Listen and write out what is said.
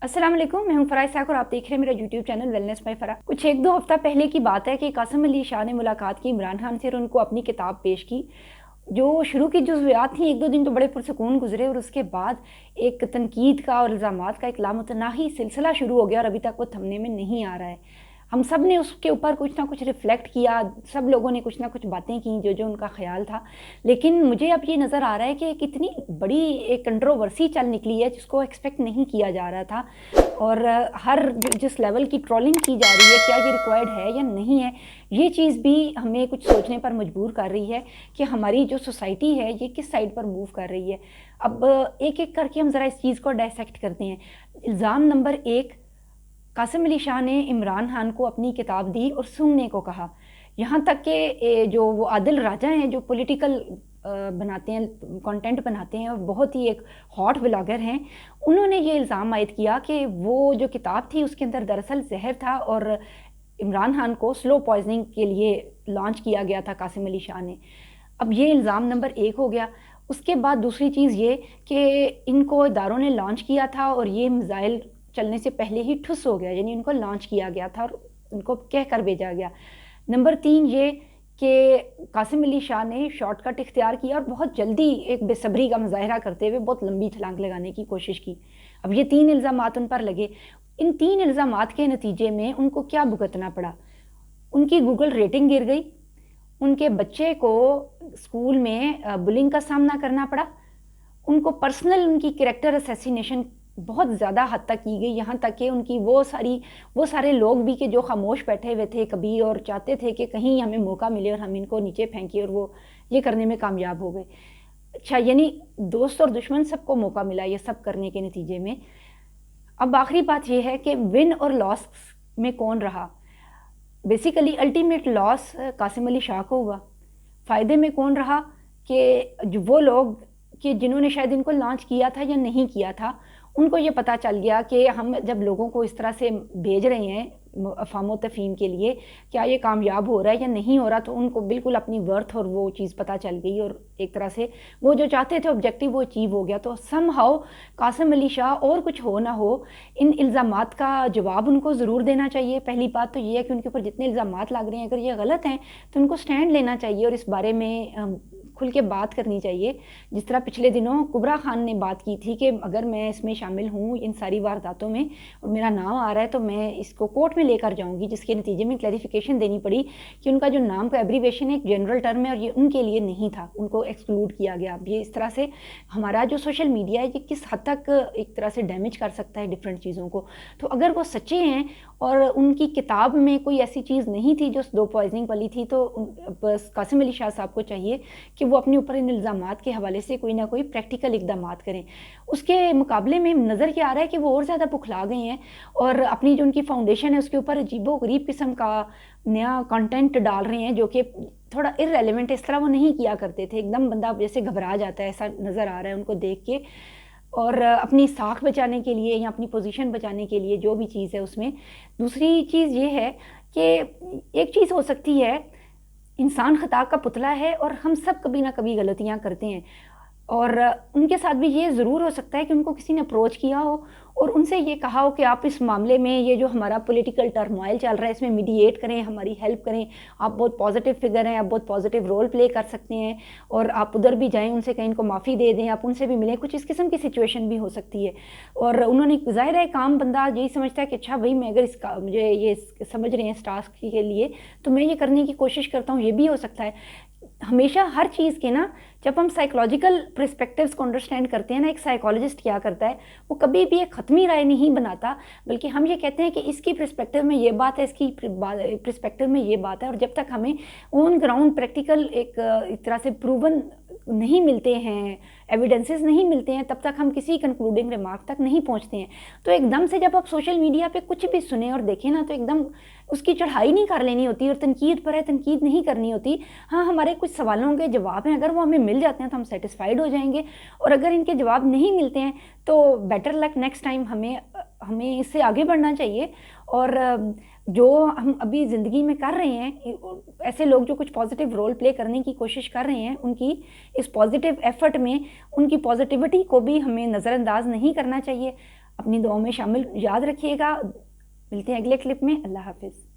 अस्सलाम वालेकुम, मैं हूं फराज साक और आप देख रहे हैं मेरा यूट्यूब चैनल वेलनेस बाय फरा। कुछ 1-2 हफ्ता पहले की बात है कि कासिम अली शाह ने मुलाकात की इमरान खान से और उनको अपनी किताब पेश की। जो शुरू की जुज़वियात थी 1-2 दिन तो बड़े पुरसुकून गुजरे और उसके बाद एक तनकीद का और इल्ज़ामात का एक लामुतनाही सिलसिला शुरू हो गया और अभी तक वो थमने में नहीं आ रहा है। हम सब ने उसके ऊपर कुछ ना कुछ रिफ्लेक्ट किया, सब लोगों ने कुछ ना कुछ बातें की जो उनका ख़्याल था। लेकिन मुझे अब ये नज़र आ रहा है कि कितनी बड़ी एक कंट्रोवर्सी चल निकली है जिसको एक्सपेक्ट नहीं किया जा रहा था। और हर जिस लेवल की ट्रोलिंग की जा रही है, क्या ये रिक्वायर्ड है या नहीं है, ये चीज़ भी हमें कुछ सोचने पर मजबूर कर रही है कि हमारी जो सोसाइटी है ये किस साइड पर मूव कर रही है। अब एक एक करके हम ज़रा इस चीज़ को डायसेक्ट करते हैं। इल्ज़ाम नंबर 1, कासिम अली शाह ने इमरान खान को अपनी किताब दी और सूंघने को कहा। यहाँ तक कि जो वो आदिल राजा हैं जो पॉलिटिकल बनाते हैं, कंटेंट बनाते हैं और बहुत ही एक हॉट ब्लॉगर हैं, उन्होंने ये इल्ज़ाम आयद किया कि वो जो किताब थी उसके अंदर दरअसल जहर था और इमरान खान को स्लो पॉइजनिंग के लिए लॉन्च किया गया था कासिम अली शाह ने। अब ये इल्ज़ाम नंबर 1 हो गया। उसके बाद दूसरी चीज़ ये कि इनको इदारों ने लॉन्च किया था और ये मिज़ाइल चलने से पहले ही ठुस हो गया, यानी उनको लॉन्च किया गया था और उनको कह कर भेजा गया। नंबर 3 ये कि कासिम अली शाह ने शॉर्टकट इख्तियार किया और बहुत जल्दी एक बेसब्री का मुज़ाहिरा करते हुए बहुत लंबी छलांग लगाने की कोशिश की। अब ये 3 इल्ज़ामात उन पर लगे। इन 3 इल्ज़ामात के नतीजे में उनको क्या भुगतना पड़ा? उनकी गूगल रेटिंग गिर गई, उनके बच्चे को स्कूल में बुलिंग का सामना करना पड़ा, उनको पर्सनल उनकी कैरेक्टर असैसिनेशन बहुत ज़्यादा हद तक की गई, यहाँ तक कि उनकी वो सारे लोग भी कि जो खामोश बैठे हुए थे कभी और चाहते थे कि कहीं हमें मौका मिले और हम इनको नीचे फेंकें, और वो ये करने में कामयाब हो गए। अच्छा, यानी दोस्त और दुश्मन सबको मौका मिला ये सब करने के नतीजे में। अब आखिरी बात ये है कि विन और लॉस में कौन रहा? Basically ultimate loss Qasim Ali Shah को हुआ। फ़ायदे में कौन रहा? कि वो लोग कि जिन्होंने शायद इनको लॉन्च किया था या नहीं किया था, उनको ये पता चल गया कि हम जब लोगों को इस तरह से भेज रहे हैं अफ़वाम व तफ़हीम के लिए, क्या ये कामयाब हो रहा है या नहीं हो रहा, तो उनको बिल्कुल अपनी वर्थ और वो चीज़ पता चल गई और एक तरह से वो जो चाहते थे ऑब्जेक्टिव वो अचीव हो गया। तो समहाउ कासिम अली शाह, और कुछ हो ना हो, इन इल्ज़ामात का जवाब उनको ज़रूर देना चाहिए। पहली बात तो ये है कि उनके ऊपर जितने इल्ज़ामात लग रहे हैं अगर ये गलत हैं तो उनको स्टैंड लेना चाहिए और इस बारे में खुल के बात करनी चाहिए। जिस तरह पिछले दिनों कुबरा खान ने बात की थी कि अगर मैं इसमें शामिल हूँ इन सारी वारदातों में और मेरा नाम आ रहा है तो मैं इसको कोर्ट में लेकर जाऊँगी, जिसके नतीजे में क्लैरिफिकेशन देनी पड़ी कि उनका जो नाम का एब्रीवेशन है एक जनरल टर्म है और ये उनके लिए नहीं था, उनको एक्सक्लूड किया गया। अब ये इस तरह से हमारा जो सोशल मीडिया है ये किस हद तक एक तरह से डैमेज कर सकता है डिफरेंट चीज़ों को। तो अगर वो सच्चे हैं और उनकी किताब में कोई ऐसी चीज़ नहीं थी जो स्लो पॉइजनिंग वाली थी, तो बस कासिम अली शाह साहब को चाहिए कि वो अपने ऊपर इन इल्ज़ामात के हवाले से कोई ना कोई प्रैक्टिकल इक़दामात करें। उसके मुकाबले में नज़र क्या आ रहा है कि वो और ज़्यादा पुखला गए हैं और अपनी जो उनकी फाउंडेशन है उसके ऊपर अजीबो-गरीब किस्म का नया कंटेंट डाल रहे हैं जो कि थोड़ा इर्रेलेवेंट, इस तरह वो नहीं किया करते थे। एकदम बंदा जैसे घबरा जाता है, ऐसा नज़र आ रहा है उनको देख के। और अपनी साख बचाने के लिए या अपनी पोजीशन बचाने के लिए जो भी चीज़ है उसमें। दूसरी चीज़ ये है कि एक चीज़ हो सकती है, इंसान ख़ता का पुतला है और हम सब कभी ना कभी गलतियाँ करते हैं, और उनके साथ भी ये ज़रूर हो सकता है कि उनको किसी ने अप्रोच किया हो और उनसे ये कहा हो कि आप इस मामले में, ये जो हमारा पॉलिटिकल टर्मोइल चल रहा है इसमें मीडिएट करें, हमारी हेल्प करें, आप बहुत पॉजिटिव फिगर हैं, आप बहुत पॉजिटिव रोल प्ले कर सकते हैं और आप उधर भी जाएँ, उनसे कहीं इनको माफ़ी दे दें, आप उनसे भी मिलें। कुछ इस किस्म की सिचुएशन भी हो सकती है। और उन्होंने, ज़ाहिर है काम बंदा यही समझता है कि अच्छा भाई मैं अगर इसका मुझे ये समझ रहे हैं इस टास्क के लिए तो मैं ये करने की कोशिश करता हूँ, ये भी हो सकता है। हमेशा हर चीज़ के ना, जब हम साइकोलॉजिकल पर्सपेक्टिव्स को अंडरस्टैंड करते हैं ना, एक साइकोलॉजिस्ट क्या करता है, वो कभी भी एक ख़त्मी राय नहीं बनाता, बल्कि हम ये कहते हैं कि इसकी पर्सपेक्टिव में ये बात है, इसकी पर्सपेक्टिव में ये बात है, और जब तक हमें ऑन ग्राउंड प्रैक्टिकल एक तरह से प्रूवन नहीं मिलते हैं, एविडेंसेस नहीं मिलते हैं, तब तक हम किसी कंक्लूडिंग रिमार्क तक नहीं पहुंचते हैं। तो एकदम से जब आप सोशल मीडिया पे कुछ भी सुने और देखें ना, तो एकदम उसकी चढ़ाई नहीं कर लेनी होती और तनकीद पर है तनकीद नहीं करनी होती। हाँ, हमारे कुछ सवालों के जवाब हैं, अगर वो हमें मिल जाते हैं तो हम सेटिस्फाइड हो जाएंगे, और अगर इनके जवाब नहीं मिलते हैं तो बेटर लक नेक्स्ट टाइम, हमें इससे आगे बढ़ना चाहिए। और जो हम अभी ज़िंदगी में कर रहे हैं, ऐसे लोग जो कुछ पॉजिटिव रोल प्ले करने की कोशिश कर रहे हैं, उनकी इस पॉजिटिव एफर्ट में उनकी पॉजिटिविटी को भी हमें नज़रअंदाज नहीं करना चाहिए। اپنی دعاؤں میں شامل یاد رکھیے گا. ملتے ہیں اگلے کلپ میں. اللہ حافظ.